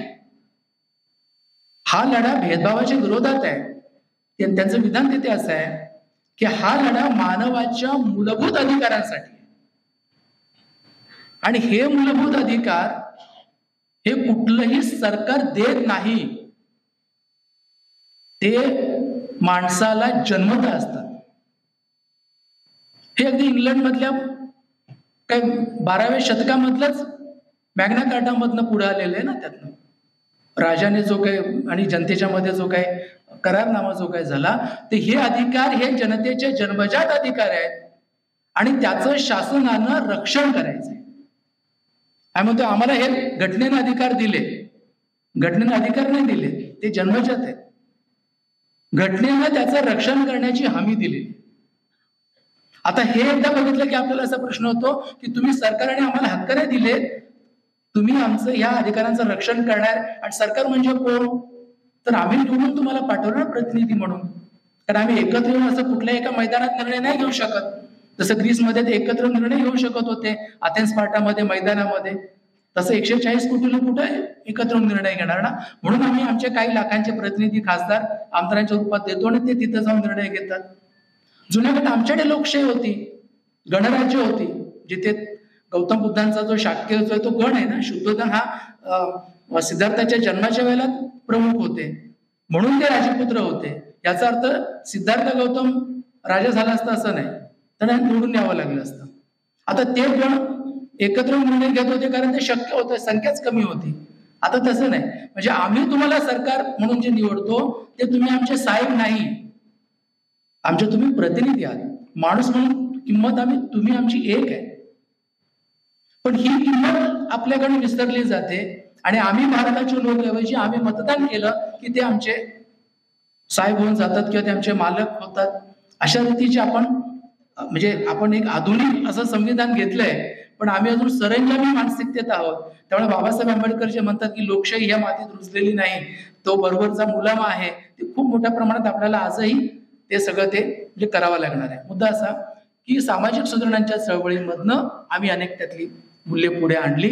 हा लढा भेदभावाच्या विरोधात आहे. त्यांचं विधान तिथे असं आहे की हा लढा मानवाच्या मूलभूत अधिकारांसाठी, आणि हे मूलभूत अधिकार हे कुठलंही सरकार देत नाही, ते माणसाला जन्मतः असतात. हे अगदी इंग्लंड मधल्या काय 12व्या शतकामधलंच मॅग्ना कार्टामधनं पुढे आलेलं आहे ना. त्यातनं राजाने जो काही आणि जनतेच्या मध्ये जो काही करारनामा जो काही झाला, ते हे अधिकार हे जनतेचे जन्मजात अधिकार आहेत आणि त्याचं शासनानं रक्षण करायचंय. आम्ही म्हणतो आम्हाला हे घटनेने अधिकार दिले, घटनेने अधिकार नाही दिले, ते जन्मजात आहेत. घटनेनं त्याचं रक्षण करण्याची हमी दिली. आता हे एकदा बघितलं की आपल्याला असा प्रश्न होतो की तुम्ही सरकारने आम्हाला हक्क नाही दिले, तुम्ही आमचं या अधिकारांचं रक्षण करणार, आणि सरकार म्हणजे कोण? तर आम्ही निवडून तुम्हाला पाठवणार प्रतिनिधी म्हणून. कारण आम्ही एकत्र येऊन असं कुठल्याही एका मैदानात निर्णय नाही घेऊ शकत. जसं ग्रीसमध्ये ते एकत्र निर्णय घेऊ शकत होते, अथेन्स स्पार्टामध्ये मैदानामध्ये, तसं 140 कोटी लोक कुठे एकत्र निर्णय घेणार ना. म्हणून आम्ही आमचे काही लाखांचे प्रतिनिधी खासदार आमदारांच्या रूपात देतो आणि ते तिथे जाऊन निर्णय घेतात. जुन्या काळात आमच्याकडे लोकशाही होती, गणराज्य होती, जिथे गौतम बुद्धांचा जो शाक्य जो तो गण आहे ना, शुद्धोधन हा सिद्धार्थाच्या जन्माच्या वेळेला प्रमुख होते, म्हणून ते राजपुत्र होते. याचा अर्थ सिद्धार्थ गौतम राजा झाला असता असं नाही, त्यांना निवडून यावं लागलं असतं. आता ते गण एकत्र निर्णय घेत होते कारण ते शक्य होतं, संख्याच कमी होती. आता तसं नाही. म्हणजे आम्ही तुम्हाला सरकार म्हणून जे निवडतो ते तुम्ही आमचे साहेब नाही, आमचे तुम्ही प्रतिनिधी आहात. माणूस म्हणून किंमत तुम्ही आमची एक आहे. पण ही किंमत आपल्याकडे विसरली जाते आणि आम्ही भारताचे लोक ऐवजी आम्ही मतदान केलं की ते आमचे साहेब होऊन जातात किंवा ते आमचे मालक होतात. अशा रीतीचे आपण एक आधुनिक असं संविधान घेतलंय, पण आम्ही अजून सरंजामी मानसिकतेत आहोत. त्यामुळे बाबासाहेब आंबेडकर जे म्हणतात की लोकशाही ह्या मातीत रुजलेली नाही, तो बरोबरचा मुलामा आहे, ते खूप मोठ्या प्रमाणात आपल्याला आजही ते सगळं ते करावं लागणार आहे. मुद्दा असा की सामाजिक सुधारणांच्या चळवळीमधनं आम्ही अनेक त्यातली मूल्य पुढे आणली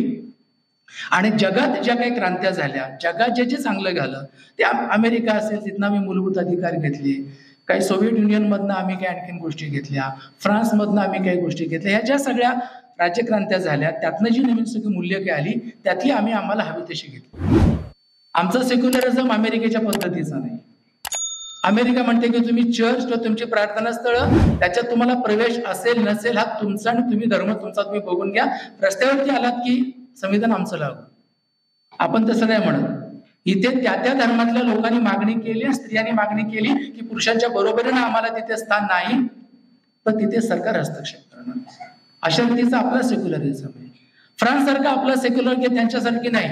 आणि जगात ज्या काही क्रांत्या झाल्या, जगात जे जे चांगलं झालं, ते अमेरिका असेल तिथनं आम्ही मूलभूत अधिकार घेतले, काही सोव्हिएट युनियन मधनं आम्ही काही आणखीन गोष्टी घेतल्या, फ्रान्स मधनं आम्ही काही गोष्टी घेतल्या. ह्या ज्या सगळ्या राज्यक्रांत्या झाल्या त्यातनं जी नवीन सगळी मूल्य काही आली त्यातली आम्ही आम्हाला हवी तशी घेतली. आमचं सेक्युलरिझम अमेरिकेच्या पद्धतीचा नाही. अमेरिका म्हणते की तुम्ही चर्च किंवा तुमची प्रार्थना स्थळ त्याच्यात तुम्हाला प्रवेश असेल नसेल हा तुमचा आणि तुम्ही धर्म तुमचा तुम्ही बघून घ्या, रस्त्यावरती आलात की संविधान आमचं लागू. आपण तसं नाही म्हणत. इथे त्या त्या धर्मातल्या लोकांनी मागणी केली, स्त्रियांनी मागणी केली की पुरुषांच्या बरोबरीनं आम्हाला तिथे स्थान नाही, तर तिथे सरकार हस्तक्षेप करणार. अशा रीतीचा आपला सेक्युलरिझम आहे. फ्रान्स सारखा आपला सेक्युलर त्यांच्यासारखी नाही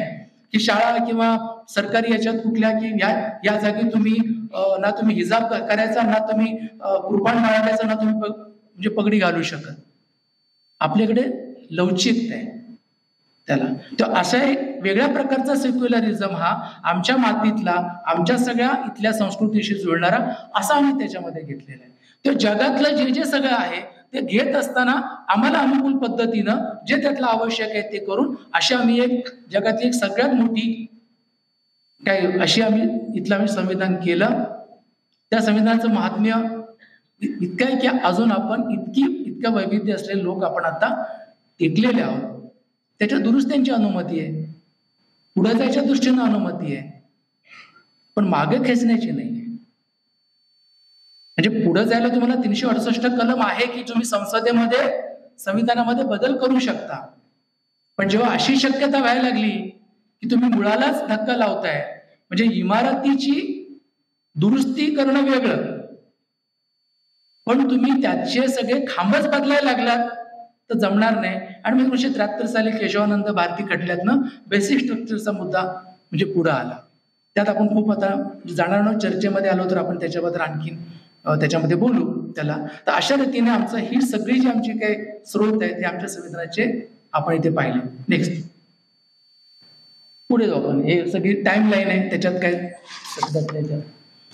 की शाळा किंवा सरकारी याच्यात कुठल्या की या जागी तुम्ही ना तुम्ही हिजाब करायचा, ना तुम्ही कुर्बान बाळगायचा, ना तुम्ही म्हणजे पगडी घालू शकत. आपल्याकडे लवचिकता आहे त्याला. तर अशा एक वेगळ्या प्रकारचा सेक्युलरिझम हा आमच्या मातीतला, आमच्या सगळ्या इथल्या संस्कृतीशी जुळणारा असा आम्ही त्याच्यामध्ये घेतलेला आहे. तर जगातलं जे जे सगळं आहे ते घेत असताना आम्हाला अनुकूल पद्धतीनं जे त्यातलं आवश्यक आहे ते करून अशी आम्ही एक जगातली एक सगळ्यात मोठी अशी आम्ही संविधान केलं. त्या संविधानाचं महात्म्य इतकं आहे की अजून आपण इतकं वैविध्य असलेले लोक आपण आता टिकलेले आहोत. त्याच्या दुरुस्त्यांची अनुमती आहे, पुढे जायच्या दृष्टीनं अनुमती आहे, पण मागे खेचण्याची नाही आहे. म्हणजे पुढे जायला तुम्हाला 368 कलम आहे की तुम्ही संसदेमध्ये संविधानामध्ये बदल करू शकता. पण जेव्हा अशी शक्यता व्हायला लागली की तुम्ही मुळालाच धक्का लावताय, म्हणजे इमारतीची दुरुस्ती करणं वेगळं, पण तुम्ही त्याचे सगळे खांबच बदलायला लागलात तर जमणार नाही. आणि 1973 साली केशवानंद भारती खटल्यातनं बेसिक स्ट्रक्चरचा मुद्दा म्हणजे पुढे आला. त्यात आपण खूप आता जाणार न चर्चेमध्ये आलो तर आपण त्याच्याबद्दल आणखीन त्याच्यामध्ये बोलू त्याला. तर अशा रीतीने आमचं ही सगळी जी आमची काही स्रोत आहे ते आमच्या संविधानाचे आपण इथे पाहिले. नेक्स्ट पुढे जाऊ आपण. हे सगळी टाइम लाईन आहे, त्याच्यात काय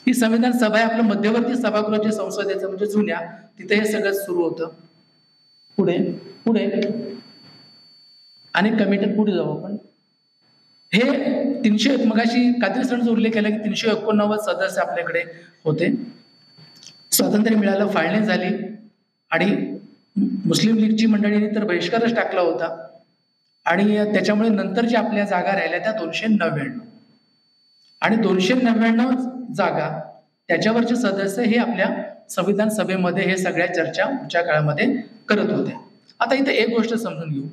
ही संविधान सभा आहे, आपलं मध्यवर्ती सभागृह जे संसदेचं म्हणजे जुन्या, तिथे हे सगळं सुरू होतं. पुढे पुढे अनेक कमिटी पुढे जाऊ आपण. हे 300 मगाशी कात्री सरांचा उल्लेख केला की 389 सदस्य आपल्याकडे होते. स्वातंत्र्य मिळालं, फाळणी झाली आणि मुस्लिम लीगची मंडळींनी तर बहिष्कारच टाकला होता आणि त्याच्यामुळे नंतर ज्या आपल्या जागा राहिल्या त्या 299 आणि 299 जागा त्याच्यावरचे सदस्य हे आपल्या संविधान सभेमध्ये हे सगळ्या चर्चा पुढच्या काळामध्ये करत होते. आता इथे एक गोष्ट समजून घेऊ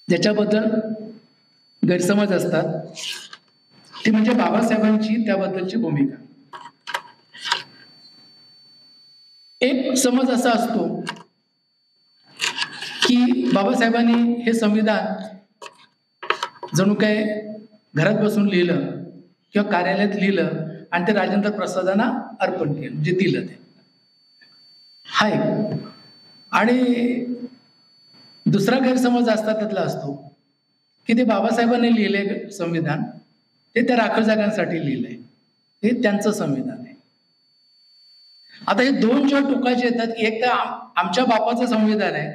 ज्याच्याबद्दल गैरसमज असतात ती म्हणजे बाबासाहेबांची त्याबद्दलची भूमिका. एक समज असा असतो की बाबासाहेबांनी हे संविधान जणू काय घरात बसून लिहिलं किंवा कार्यालयात लिहिलं आणि ते राजेंद्र प्रसादांना अर्पण केलं, म्हणजे दिलं ते. हा एक. आणि दुसरा गैरसमज असतात त्यातला असतो की ते बाबासाहेबांनी लिहिले संविधान ते त्या राखीव जागांसाठी लिहिलंय, हे त्यांचं संविधान आहे. आता हे दोन जेव्हा टोकाचे येतात की एक तर आमच्या बापाचं संविधान आहे,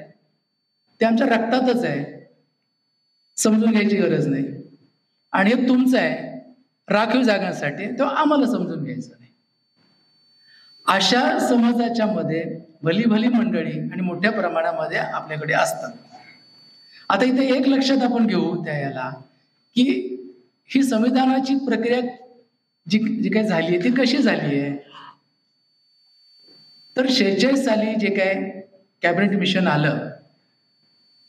ते आमच्या रक्तातच आहे, समजून घ्यायची गरज नाही, आणि हे तुमचं आहे राखीव जागांसाठी, तेव्हा आम्हाला समजून घ्यायचं नाही. अशा समाजाच्या मध्ये भली भली मंडळी आणि मोठ्या प्रमाणामध्ये आपल्याकडे असतात. आता इथे एक लक्षात आपण घेऊ त्या याला की ही संविधानाची प्रक्रिया जी काही झाली आहे ती कशी झाली आहे. तर 46 साली जे काय कॅबिनेट मिशन आलं,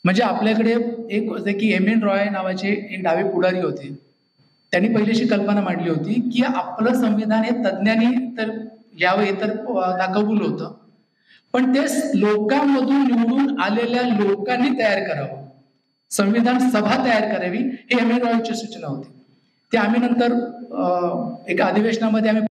म्हणजे आपल्याकडे एक होते की एम एन रॉय नावाचे एक डावे पुढारी होते. त्यांनी पहिलीशी कल्पना मांडली होती की आपलं संविधान हे तज्ज्ञांनी तर लिहावं हे तर कबूल होतं, पण ते लोकांमधून निवडून आलेल्या लोकांनी तयार करावं, संविधान सभा तयार करावी, ही एम एन रॉयची सूचना होती. ते आम्ही नंतर एका अधिवेशनामध्ये आम्ही